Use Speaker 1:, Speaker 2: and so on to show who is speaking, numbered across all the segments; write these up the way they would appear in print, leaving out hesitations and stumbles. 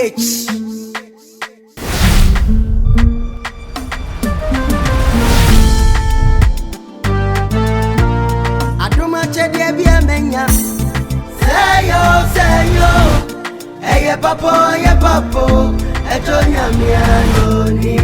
Speaker 1: H. ADOM AKYEDIE bi amenya. Say yo, eye papo, eto nyame anoni.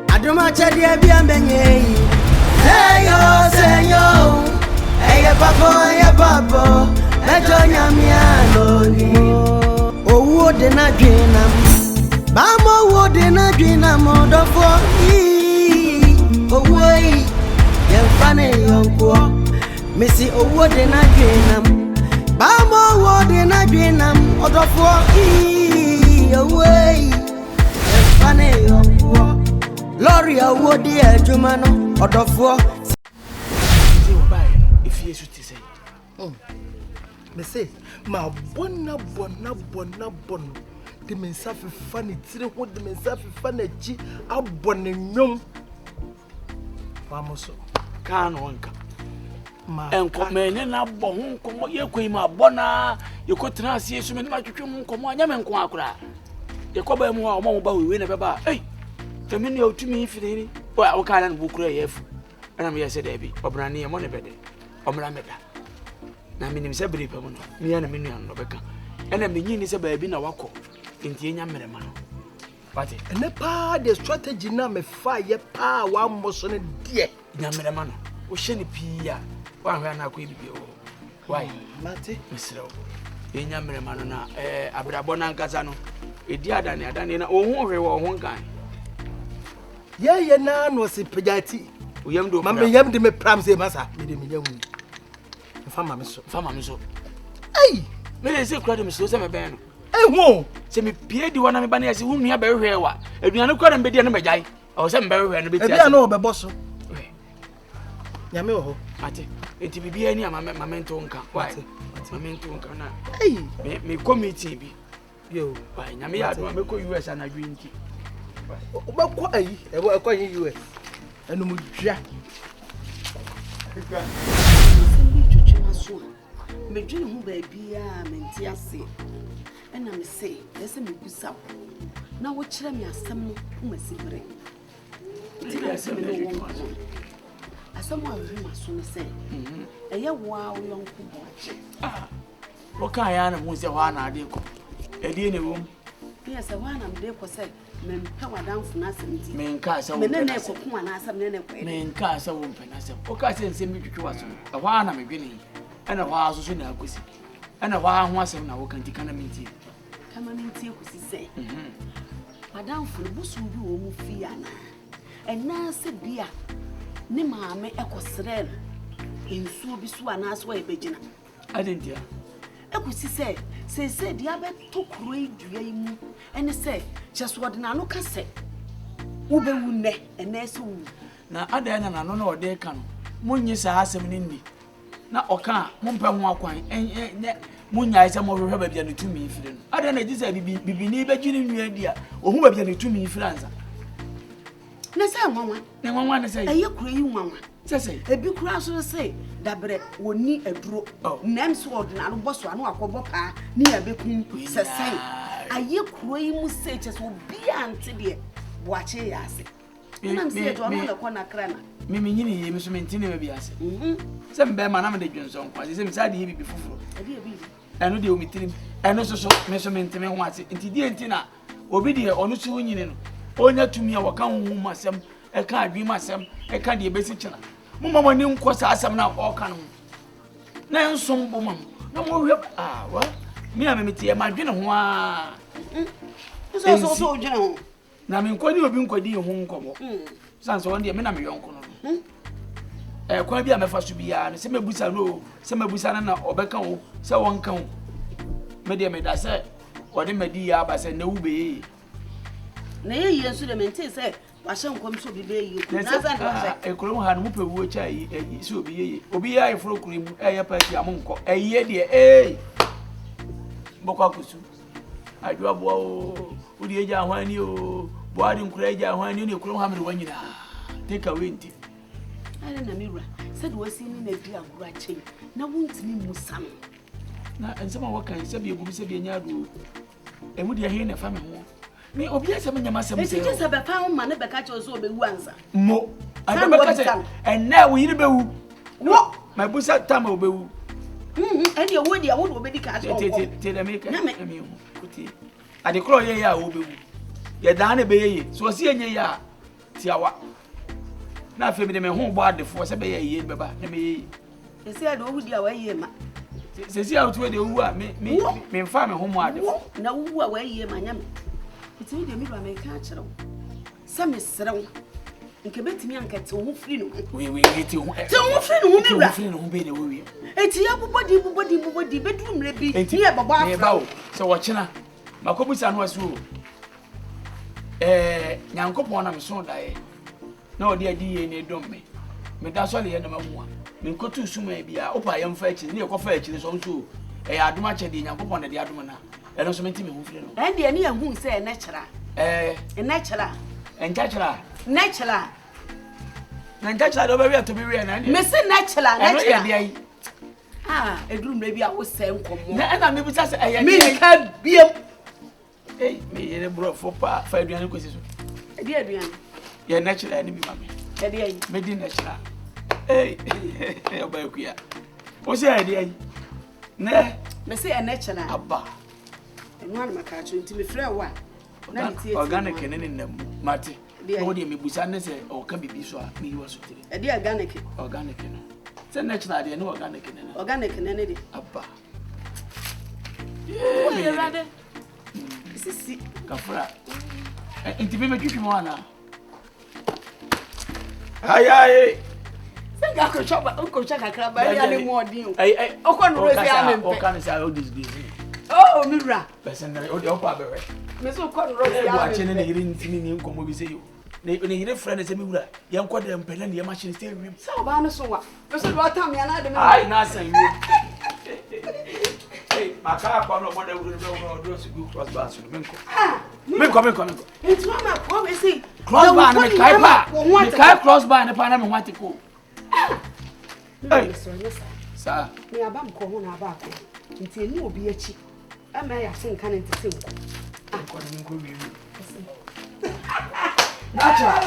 Speaker 1: ADOM AKYEDIE bi amenya. Say yo, eye papo, eto nyame anoni. Owo de na dwinam. Bamo wo de na dwinam odofo. Owo yi, yemfa ne yonko. Missy owo de na dwinam. Bamo wo de na dwinam odofo. Owo yi, yemfa ne yonko. Lori owo de adwuma no odofo.
Speaker 2: Say obai if you should say. Me say ma bona de men safi fani tire ho de men safi fani chi abone nyom famoso kan onka ma enko me ne na bo ho nkomo ye kwai ma bona ye ko tena asie so me ne ma twetwe ho nkomo anya me nko akora ye ko ba mu a mo ba wewe na be ba eh temi ne otumi firi o kan na bu kura ye fu ana me ye se da bi obrane ye mo ne bede omra meda na minim se bere pa mu no me ya na menu an no beka ena me nyi ni se ba bi na wako nti enya mmerema no pati ene pa the strategy na me fa ye pa wa moso ne de nya mmerema no wo hye ne pia wa hwa na akwa bibie wo why mate mesrew enya mmerema no na abrabo na nkasa no edi adane na ohun hwe wo ho ngan ye na no se pejati oyam do mama yam de me pram se masa me de me nyamu fama me so ai me le se kura de me so se me ben no ehu se me pie di wana me ba na yesi hu nua be hwe wa aduane kura me be na me jai o se me be hwe no be tia e na o be boso nyame wo ho ate enti bibia ni amamento nka why amamento nka na ai me committee bi yo why nyame ya do me ko US na dwinti o ba ko ai e ko yin US enu mu dwa me dwene hu ba bia menti ase ena me say ese me busa na wo kire me asem no umasibre tina asem no wo asem wa wi maso ne say eye wo a wo yonko bo ache wo kan ya na mu se wa na ade ko edi ne wo yes wa na me de ko say me mpa wadanfo na asem ti me nka asa wo me ne ko ko na asem ne ko me nka asa wo mpa na asem o ka se nsem mi twetwe waso wa na me dwene ana wa so na akosi ana wa ho asem na wo kan ti kana minti kusi se madam fu busu bi wo mu fi ana ena se bia ne maame ekosrel ensuo bi so ana so e begina adentia ekusi se dia be to kuro idua yi mu ene se cheso de na no ka se wo be wu ne ena se wu na ada na no na ode ka no munyi sa asem ni ndi na oka mumpe ho akwan munya isa mo hwehwe babia ne tumi ifire no ada na gisa bibi ni begini nua dia ohu babia ne tumi ifiranza na sa nwanwa na say eye kura yi nwanwa say ebi kura so say dabre woni aduro nam so ordinary boso anu akobo pa ni ya bekun say aye kura yi mu say che so bia ante de boache ya ase nam say to no le kona krana mimi nyini ye mi so mentine me bia ase se mbe ma na me de dwonson kwa se mi sa de ye bibi fufuro eno de omitirim eno so measurement me ho ase nti die nti na obi de ono so nyine no onya tumi a waka hu masem e ka adwi masem e ka de besi kina mo mama ni nko sa asem na o ka no na ensom bo mam na mo hwe wa mi a me tie ma dwene ho a so dwene ho na me nko ni obi nkodi ho nkomo sanso won de me na me yonko no kwa bia mefa so bia se mebusa no se mebusa na obeka wo se won kan me de me da se ode medi ya ba se na ube na ye yesu de mente se wa hye nkom so bi be yi ku na za de ekrom ha no mu pewu cha yi se obi ya ifro kuru mu eye pa ti amonko eye de bokwa kusu adwa bo o udi eja hwani o bo adi nkura eja hwani ne ekrom ha me wanyina take away nti ale na mirror said wasi ni na di agura chen na wontimi musa no na ensema wakan se bi egubi se bi nya do
Speaker 3: emu de he na fa me ho me obi asem nyama asem
Speaker 2: se je se be fa ho ma ne be ka che so be wu ansa
Speaker 3: mo ada be ka che enna wo yiri be wu wo my busa tama obewu
Speaker 2: eni owo dia wo do be di ka so
Speaker 3: te da make emi kuti ade kro ye ya obewu ye dan na be ye so si enye ya tiawa na afi me de me ho bo adefo se be ye be ba na me ye
Speaker 2: esi ade owu dia wa ye ma
Speaker 3: se si out we de wu a me mfa me ho mo adefo
Speaker 2: na wu a wa ye ma nya me itimi de mi ba me ka kire wo se me sere wo nke betimi anka te wo firi no
Speaker 3: we te wo
Speaker 2: firi no mi wura
Speaker 3: firi no be de wo wi
Speaker 2: eti ya bubodi bedru mre bi ni e baba afra
Speaker 3: se wo kina makobusa no asu nyankopon na me so dae na odi adi ye ne dom me da so le ye na mahu a me nkotu suma bia opa ye mfa achi ne ekofa achi so nso adom akyede nyankopon na de adom na eno so menti me hu firi no
Speaker 2: de ne hu se e natural natural natural
Speaker 3: natural do be we to be we na
Speaker 2: me se natural
Speaker 3: natural
Speaker 2: eduru mre bi a wo se nkomo
Speaker 3: na me bisa se
Speaker 2: me ka biem
Speaker 3: me ye bro for pa fa aduane kwesi so
Speaker 2: di aduane
Speaker 3: ye natural ni bi mame
Speaker 2: di ayi
Speaker 3: me di natural oba kuya o se di ayi ne
Speaker 2: me se e natural
Speaker 3: abba
Speaker 2: enu an maka cho nti me frɛ wa na nti
Speaker 3: organic ne ne mate o de me busa ne se o ka bibi so a me yi waso tire
Speaker 2: di organic
Speaker 3: no se natural de ne organic ne
Speaker 2: de
Speaker 3: abba
Speaker 2: o ye rade sisi
Speaker 3: kafra nti me twitwi mo ana ai
Speaker 2: senga ko choka kraba ya le mo odin o ko no refi amempe
Speaker 3: o kan say all this busy
Speaker 2: oh mira
Speaker 3: person na o de opa bewe
Speaker 2: me so ko no refi amempe
Speaker 3: wa chene ne yiri ntimi ni nkomo bi se yo ne yiri friend se mi wura ye nko de mpele ne ye machine stay room
Speaker 2: sa oba no so wa me so do tam ya na de me
Speaker 3: ai na san you hey maka kwa no mo de wura be wura do so good cross bar so menko
Speaker 2: it's not my problem see
Speaker 3: cross bar na me kai cross bar ne pa na me wati ko sa
Speaker 2: me abam ko ho na aba ko nti eni obi achi ama ya se nka ne ntete nko
Speaker 3: ko ni nko wi
Speaker 2: natural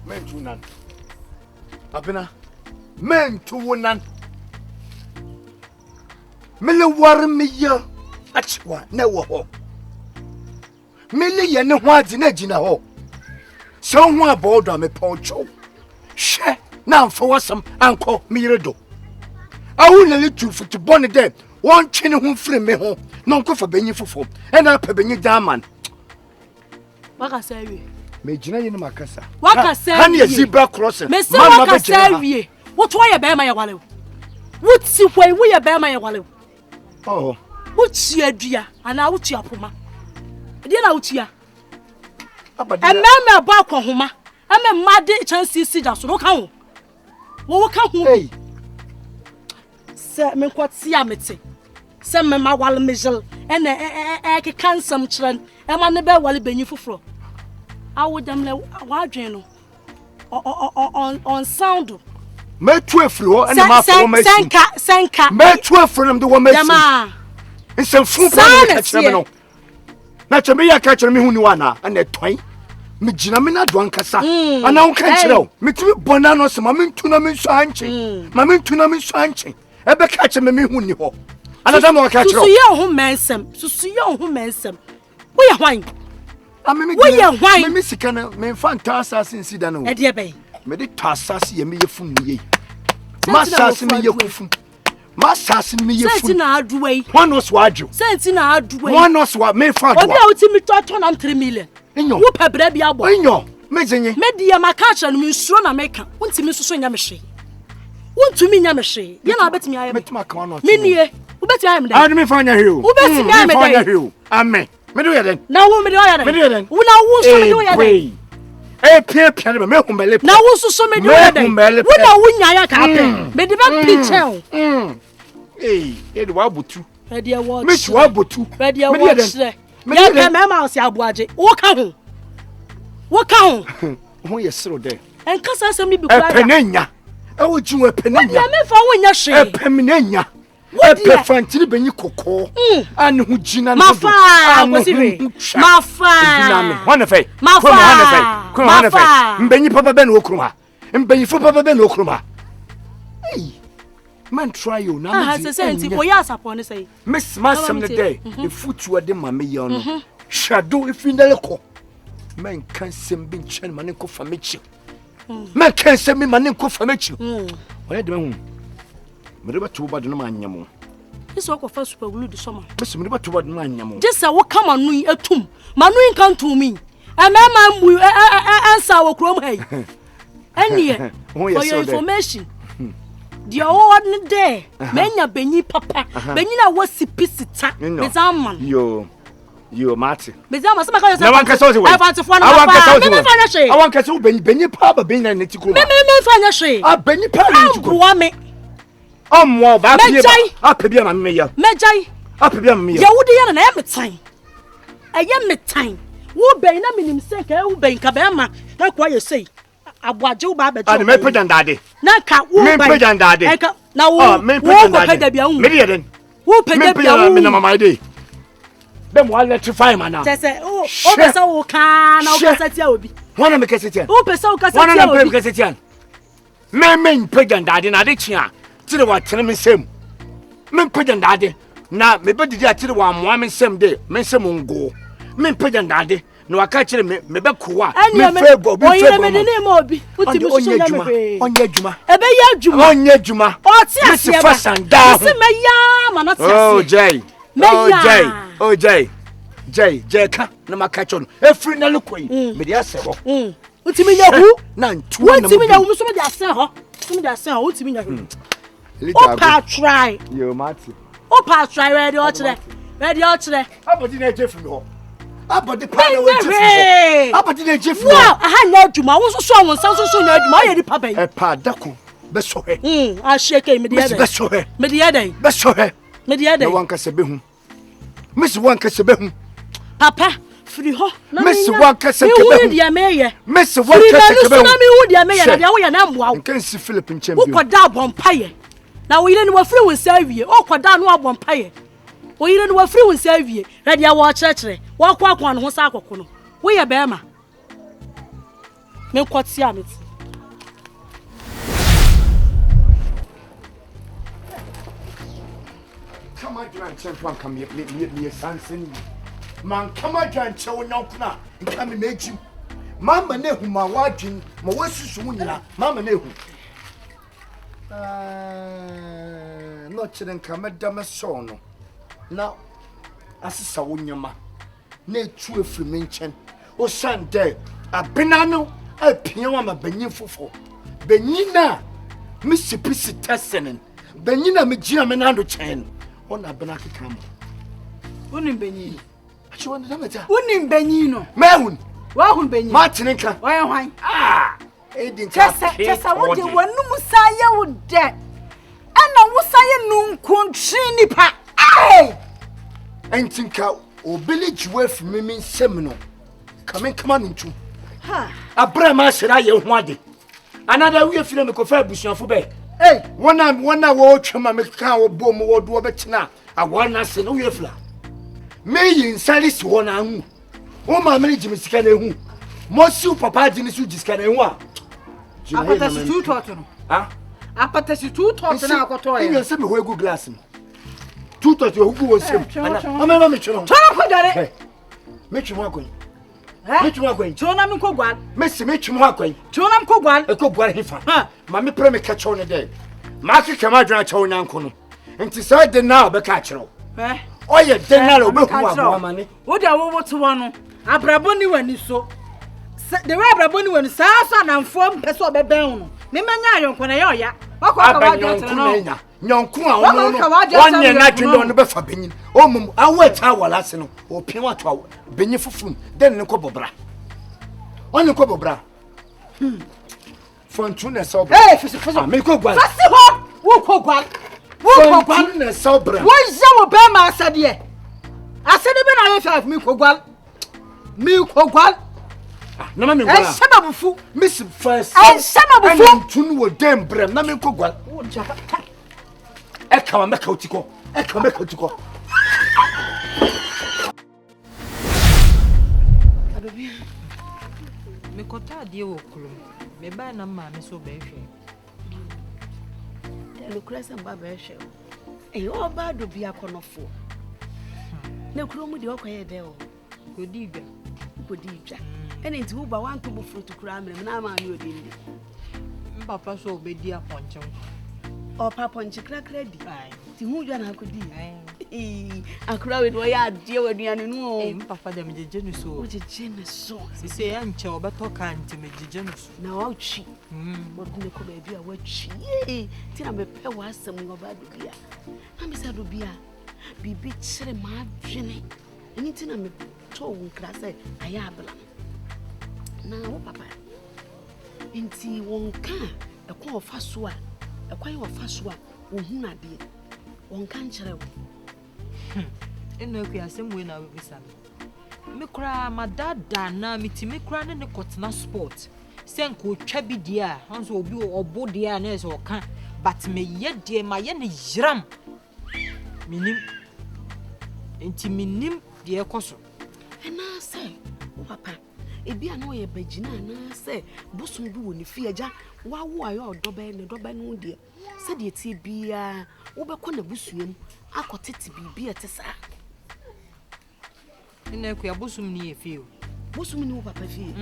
Speaker 4: Mentunan. Abena. Mentunan. Mele war me ya. Achwa na wo ho. Mele ye ne ho adi na gina ho. So ho abodo me poncho. Hwe na amfa wasam anko me yeredo. Awu na le tu futu bone de. Won twene ho mfiri me ho. No nko fa benyi fofo. E na pa benyi daman.
Speaker 2: Waka sawi.
Speaker 4: Me gina ye ne makasa.
Speaker 2: Waka sawi.
Speaker 4: Hani zebra crossing.
Speaker 2: Me se waka sawi. What why ye be ma ye wale? What si hwe wo ye be ma ye wale?
Speaker 4: Oh.
Speaker 2: Wuti adua ana wuti apoma. De na wuti a.
Speaker 4: Abade.
Speaker 2: Emema ba akohoma. Eme made chance si da so no ka ho. Wo ka ho.
Speaker 4: Hey.
Speaker 2: Se me kwati amete. Se me ma wale mejel. Ene ke kansam kiran. E ma ne be wale benyi foforo. Awo dem le wadwen no. On sound.
Speaker 4: Me tu efri ho ene ma fo ma si.
Speaker 2: Senka.
Speaker 4: Me tu efri nem de wo ma si.
Speaker 2: Dama.
Speaker 4: Nsem fu ba na kire me no. Na che me ya ka kire me hu ni wana ane twan. Me gina me na do ankasa. Ana won kan kire o. Me timi bona no se ma me ntu na me nso anchen. Ma me ntu na me nso anchen. E be ka kire me hu ni ho. Ana da mo ka kire o.
Speaker 2: Susu ye ho mensem. Susu ye ho mensem. Wo ye hwan?
Speaker 4: Me me sika na me fanta assassin sida no.
Speaker 2: E de be.
Speaker 4: Me de ta assassin ye me ye funu ye. Ma assassin me ye kufu. Ma assassin me ye funu.
Speaker 2: Senti na aduwe.
Speaker 4: One was wadjo.
Speaker 2: Senti na aduwe.
Speaker 4: One was wa me fa do.
Speaker 2: Obi a uti mi to na 3 million.
Speaker 4: Enyo.
Speaker 2: Wo pebra bi abo.
Speaker 4: Enyo. Me zenye.
Speaker 2: Me de ya makacha no nsuro na meka. Wonti mi soso nya me hwe. Wontumi nya me hwe. Ye na betimi aye.
Speaker 4: Metuma ka no.
Speaker 2: Me nie. Wo betimi aye me
Speaker 4: I me fa nya hwe o.
Speaker 2: Wo betimi aye me
Speaker 4: dey. Amen. Me do ye den.
Speaker 2: Na wo me do ye den.
Speaker 4: Me do ye den.
Speaker 2: Wo na wo so me do ye den.
Speaker 4: pia pia me humele.
Speaker 2: Na wo so me di wo dey. Wo na wo nya ya ka pe. Me di ba picture.
Speaker 4: E di wa botu.
Speaker 2: E di watch.
Speaker 4: Me shi wa botu.
Speaker 2: E di watch. Ya ka me ma si abuaje. Wo ka ho. Wo ka ho.
Speaker 4: Ho ye sero dey.
Speaker 2: En kasa se mi bi kura.
Speaker 4: Penenya. E wo ji wo penenya.
Speaker 2: Ya me fa wo nya hwe.
Speaker 4: Penenya. E fantini benyi kokko. Ane hu jina no.
Speaker 2: Mafa. Mafa.
Speaker 4: Hwana fei.
Speaker 2: Mafa.
Speaker 4: Hwana fei. Mbenyi papa ben wo kuruma. Mbenyi fo papa ben wo kuruma. Hey. Man try you na
Speaker 2: me. Ah, say nti boya sapon say.
Speaker 4: Miss Masam the day. The foot you de mama ye no. Shadow if in the ko. Man can sem bin chen man ko famechi. Man can sem me man ko famechi. Why de hu? Me reba to bad no man nyamo.
Speaker 2: This work of first super glue the summer.
Speaker 4: Miss me reba to bad no man nyamo.
Speaker 2: Just say what come anu etum. Manu kan to me. And my man answer wo krom hey. Any for your information. The old day, menya benyi papa, benyi na wasi pisita. Bezaman.
Speaker 4: Yo Martin.
Speaker 2: Bezaman sama ka
Speaker 4: na wanka so we.
Speaker 2: I want to find out.
Speaker 4: I want ka so benyi papa benyi na neti ko.
Speaker 2: Me fanya she.
Speaker 4: Ah benyi papa neti ko.
Speaker 2: Amwa me.
Speaker 4: Amwa ba bia. Ah pe bia na me ya.
Speaker 2: Mejai.
Speaker 4: Ah pe bia me ya.
Speaker 2: Ya wudi ya na emetan. Eye metan. Wo ben na minim senka wo ben ka be ma. Na kwa ye sei. Abuaje wo ba be jo.
Speaker 4: Ah me pedandade.
Speaker 2: Na ka wo
Speaker 4: me pedandade.
Speaker 2: Na wo
Speaker 4: me pedandade. Me dey den.
Speaker 2: Wo pedabia wo.
Speaker 4: Me na mama dey. Dem wa electrify mana.
Speaker 2: Tese o pesa wo ka na o pesa tia obi.
Speaker 4: Wana me kesetian.
Speaker 2: O pesa o kasa tia obi.
Speaker 4: Wana me kesetian. Me pedandade na de chia. Tire wa tene me sem. Me pedandade. Na me bedidi atire wa amoa me sem de. Me sem ngo. Me pedandade. No aka kire me be koa me fego bi fego
Speaker 2: oyire me ne mo obi utimi so na me
Speaker 4: onye adwuma
Speaker 2: ebe ya adwuma
Speaker 4: onye adwuma
Speaker 2: o ti ase ba se me ya ma na ti ase
Speaker 4: oh jay ka na makacho no efri na lekoi me de ase ho
Speaker 2: utimi nya hu
Speaker 4: na ntuwa na
Speaker 2: utimi nya hu so me de ase ho utimi de ase ho utimi nya hu o pa try
Speaker 4: yo mati
Speaker 2: o pa try ready o kire
Speaker 4: abodi na jefri ho abodi pa na wo jefri abodi na jefri
Speaker 2: wow aha na adwuma wo so won san so na adwuma ye di pa ben
Speaker 4: e pa dako be so he
Speaker 2: a shake me de
Speaker 4: be so he
Speaker 2: me de dey
Speaker 4: be so he
Speaker 2: me de dey
Speaker 4: na wanka se be hu miss wanka se be hu
Speaker 2: papa free ho na
Speaker 4: miss wanka se be hu
Speaker 2: me dia meye
Speaker 4: miss wanka se be hu
Speaker 2: na me hu dia meye na dia wo ye na mboa
Speaker 4: nkan si Philip nchen
Speaker 2: bi wo koda bompaye na wo yire ni wo free won sawie o koda no abompaye wo yire ni wo free won sawie na dia wo church wo kwa no ho sa akoko no wo ye be ma me kwoti a meti
Speaker 4: Come on, champion, come here, me Sansen. Man, come on, Jancho, Yonkna, and come and make you. Mamma Nehu, my watching, my wishes, Mamma Nehu. Not chilling, come at Damasono. Now, as a Sawunyama, ne true Fremenchen, or Sunday, a banano, a piano, Benin Fofo. Benina, Missy Pissy Tessenen, Benina, Mijia Menando Chain. Ona benaki kamo.
Speaker 2: Unim benyi.
Speaker 4: Achi wanda dameta.
Speaker 2: Unim benyi no.
Speaker 4: Mehun.
Speaker 2: Wa hun benyi.
Speaker 4: Martin nka.
Speaker 2: Wa hwan.
Speaker 4: Ah. Edin ka.
Speaker 2: Tesa wo de wanu musaye wo de. Ana wo saye nunkontri nipa. Ai.
Speaker 4: Entinka obili jiwe fimi min sem no. Kame kama ntu.
Speaker 2: Ha.
Speaker 4: Abra ma hira ye ho ade. Anada we fira me ko fa abusuafo be.
Speaker 1: Hey,
Speaker 4: wana wo twema me kan wo bom wo do betina awana se no we fira. Me yin sari si wona hu. O ma me jimi sika na hu. Mo si papa di ni su jisika na hu a.
Speaker 1: apata si tu toto no.
Speaker 4: Ah?
Speaker 1: Apata si tu toto na akoto ye.
Speaker 4: Nyo se me ho egu glass no. Tu toto hu wo sem. Ama me twero.
Speaker 1: Tona ko dare.
Speaker 4: Me twemo akon.
Speaker 1: Me twemo akon. Tona me ko gwal.
Speaker 4: Me se me twemo akon.
Speaker 1: Tona me ko gwal.
Speaker 4: E ko gwal hifa. Ha. Ma me pre me ka chew ne dey. Ma ke kema dwan chew nyanko no. Enti say de na be ka chew. Oye de na lo be hu abo ma ne.
Speaker 1: Wo da wo to wo no. Abrabo ni wani so. De wa abrabo ni wani sa so na mfo mpese obeben no. Me manya ayonko na ye oya. Wako aka wa dwetene no.
Speaker 4: Nyonko a ono no. Wonye na twendo no be fa benyin. Omum awo ta wala se no. Opin wa to benyin fufum. Den ne ko bobra. Onye ko bobra. Fontune sob.
Speaker 1: Hey, fisi.
Speaker 4: Me ko gwa.
Speaker 1: Fasi ho. Wo ko gwa.
Speaker 4: Fontune sobra.
Speaker 1: Wo je wo be ma asade. Asade be na ye 5 me ko gwa.
Speaker 4: Na ma me gwa.
Speaker 1: En sheba bufu.
Speaker 4: Miss first.
Speaker 1: En sheba bufu.
Speaker 4: Fontune wo dem brem na me ko gwa.
Speaker 1: Wo jaba.
Speaker 4: E ka ma ka utiko.
Speaker 1: Adobi.
Speaker 5: Me kota die wo kulum. Me ba na ma me so be hwe.
Speaker 2: Tell Cress and Baba Shell. Eh, oh, bad be a conofo. No chrome the okay there.
Speaker 5: Good diga.
Speaker 2: Good diga. And it's who by one to be fruit to cram and now I'm your dindy.
Speaker 5: Papa so be dear poncho.
Speaker 2: Or Papa and Chicrack ready.
Speaker 5: Aye.
Speaker 2: To who you are could be. I crowd where I dear with the animal.
Speaker 5: Papa them the genus so.
Speaker 2: Which a genus so.
Speaker 5: She say I'm chow but talk to me the genus.
Speaker 2: Now out she. What can you come be a word she? Till I'm a pair was some of bad beer. I'm Miss Adobia. Be bitch my jenny. Anything I'm a told class I have. Now, Papa. Inti won can a call fast one. A quite of fast one. Who not be one can't tell.
Speaker 5: And no, we are some way now with some. Me cry, my dad, na me to me crying in the cotton sport. Send could chubby dear, Hans will be or body and or can, but me yet dear my yenny jram. Minim inti minim dear cosso.
Speaker 2: And I say, Papa, it be an oil begina, and I say, Bosom do in the fear, why are you double and a double no dear? Said it be a overcon a bushum, I got it to be a tessa.
Speaker 5: And I could bosom near few.
Speaker 2: Bosom no Papa fee,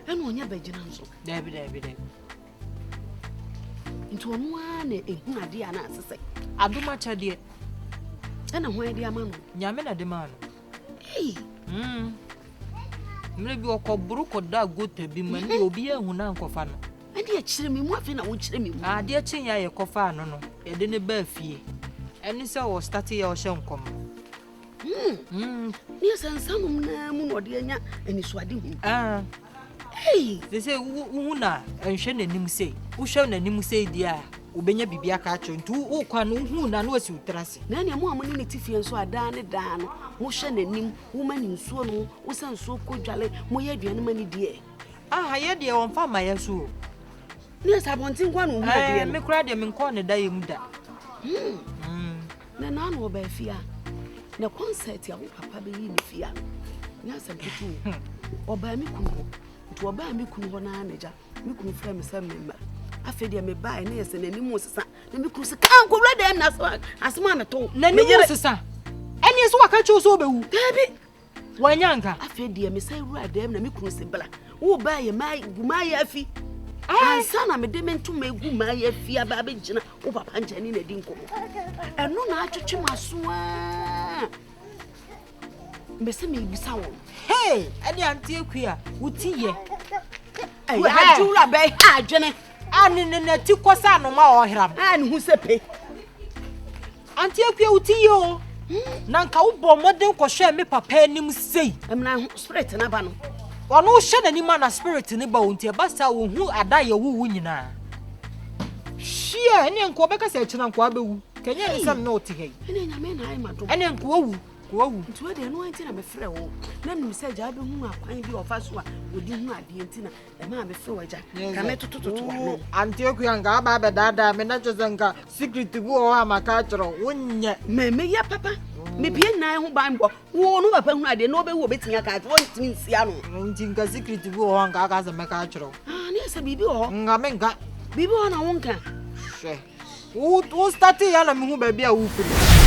Speaker 2: and one your begina.
Speaker 5: David.
Speaker 2: Into one a dear answer.
Speaker 5: I do much idea.
Speaker 2: And I'm where dear man.
Speaker 5: Yamena demand.
Speaker 2: Hey,
Speaker 5: maybe a cobrook or dog good to be man, you'll be a one uncle fan.
Speaker 2: and dear chimney, what thing I would chimney.
Speaker 5: Ah, dear chin, I a coffin, no, a dinner bear fee. And it's our starting our sham come.
Speaker 2: Yes, and some moon or dear, and it's what doing.
Speaker 5: Ah,
Speaker 2: Hey,
Speaker 5: they say, Una, and Shen and him say, who shall and him say, dear, Ubenya be a catcher, and 2 can who knows you trust.
Speaker 2: Nanny, more money tiffy and so I done it down. Motion and him, woman in Swano, who sounds so good, jolly, more money dear.
Speaker 5: Ah, I had the on farm my so.
Speaker 2: Yes, I want one who had
Speaker 5: me cried them in corner dying that.
Speaker 2: Then I know by fear. The concert, your papa be in fear. Yes, and two. Or by me cool. To obey me cool one manager, me could frame some member. I fed me by an yes and any more, and me could say, can't go read them as man at all.
Speaker 5: Let me yes, sir. And yes, what I chose over,
Speaker 2: Baby.
Speaker 5: one younger.
Speaker 2: I fed dear me say, right them, and me could say, Bella. Oh, buy a my fee. I son, I'm a demon to make my fear babbage over Panjani and Dinko. And no, I touch my swan. Miss me be sound.
Speaker 5: Hey, and the auntie queer, would see ye.
Speaker 2: I had you obey her, Jenny.
Speaker 5: And in the Ticosa no more him.
Speaker 2: And who's a pay?
Speaker 5: Auntie queer would see you. Nanka ubo modern ko share me papa nim say.
Speaker 2: I'm now spread an abano.
Speaker 5: Or no shed any man a spirit in the bounty, basta who are die woo winina. She and Quebec said to Quabu. Can you some naughty hay?
Speaker 2: And then I mean, I'm a dog.
Speaker 5: And then quo.
Speaker 2: To where they know I'm a friend. Then we said, I don't know why you of us would do not be in Tina. And I'm a friend. Can I to
Speaker 5: Auntie Quanga, Baba, Dada, Menajazanga, secret to war, Macatro, wouldn't ye?
Speaker 2: May ya, Papa? Maybe a nine who buy more. Who know upon I didn't know they were betting a cat. One thing, Siano.
Speaker 5: Think a secret to war on Gagas and Macatro.
Speaker 2: Ah, yes, a baby or
Speaker 5: Ngamenga.
Speaker 2: Bibo on a wonka.
Speaker 5: Who started Yana who baby a whooping?